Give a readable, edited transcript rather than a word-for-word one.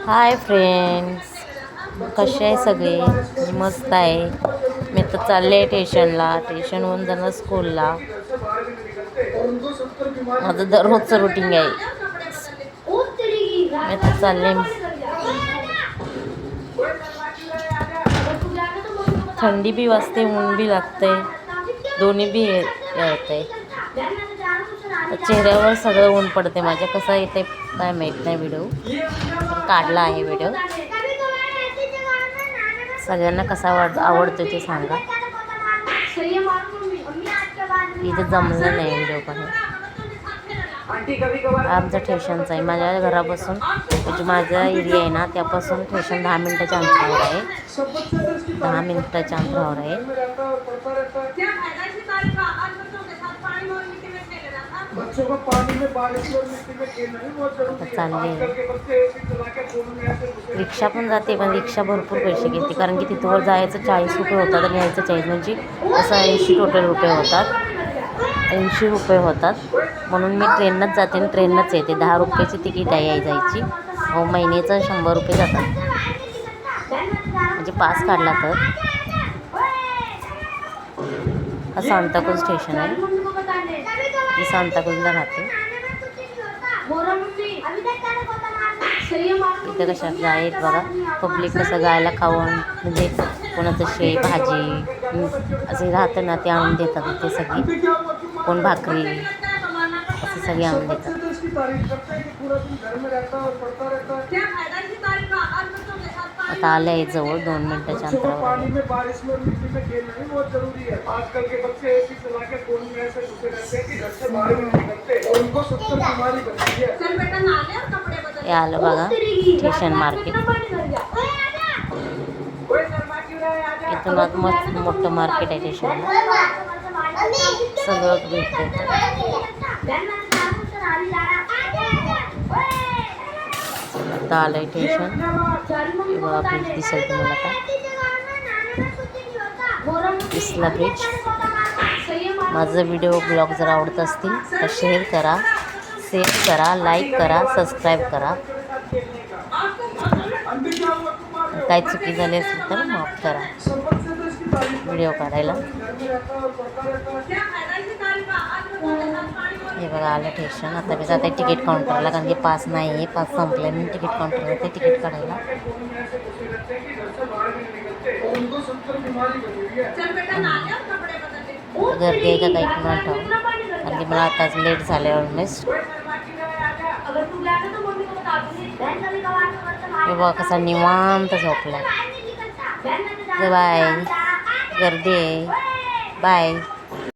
Hi friends, कसे आहे सगळे? मी मस्त आहे. मी तर चालले ट्युशनहून जाणार स्कूलला. माझं दररोजचं रुटीन आहे. मी तर चालले. थंडी बी वाजते, ऊन बी लागते, दोन्ही बी येते. चेहऱ्यावर सगळं ऊन पडते माझ्या. कसं येते काय माहीत नाही. व्हिडिओ पण काढला आहे. व्हिडिओ सगळ्यांना कसा आवडतो ते सांगा. इथे जमलं नाही व्हिडिओ काढून. आमचं स्टेशनचं आहे. माझ्या घरापासून म्हणजे माझा एरिया आहे ना, त्यापासून स्टेशन 10 मिनिटाच्या अंतरावर आहे. 10 मिनिटाच्या अंतरावर आहे. आता चालले. रिक्षा पण जाते, पण रिक्षा भरपूर पैसे घेते, कारण की तिथवर जायचं 40 रुपये होतात आणि यायचं 40, म्हणजे असं 80 टोटल रुपये होतात. 80 रुपये होतात. म्हणून मी ट्रेननंच जाते आणि ट्रेननंच येते. 10 रुपयाची तिकीट आहे जायची. महिन्याचं 100 रुपये जातात, म्हणजे पास काढला तर. हा सांताक्रूज स्टेशन आहे. मी सांताक्रूजला राहते. इथं कशा गाय आहेत बघा. पब्लिक कसं गायला खाऊन, म्हणजे कोणाचं भाजी असे राहतं ना, ते आणून देतात. ते सगळी कोण भाकरी असे सगळे आणून देतात. आता आले आहे जवळ, 2 मिनिटाच्या अंतरावर. हे आलं बघा स्टेशन मार्केट. इथून मस्त मोठं मार्केट आहे स्टेशनला. सगळं भेटतं. आता आलंय स्टेशन. किंवा ब्रिज दिसेल तुम्हाला का, दिसला ब्रिज. माझं व्हिडिओ ब्लॉग जर आवडत असतील तर शेअर करा, लाईक करा, सबस्क्राईब करा. काय चुकी झाली असेल तर माफ करा व्हिडिओ काढायला. हे बघा आलं स्टेशन. आता मी जाते तिकीट काउंटरला, कारण की पास नाही आहे. पास संपले. मी तिकीट काउंटरला जाते तिकीट काढायला. गर्दी आहे का काही पण ठाऊक, कारण की मला आताच लेट झाले ऑलमोस्ट. हे बघा कसा निवांत झोपला. बाय. गर्दी आहे. बाय.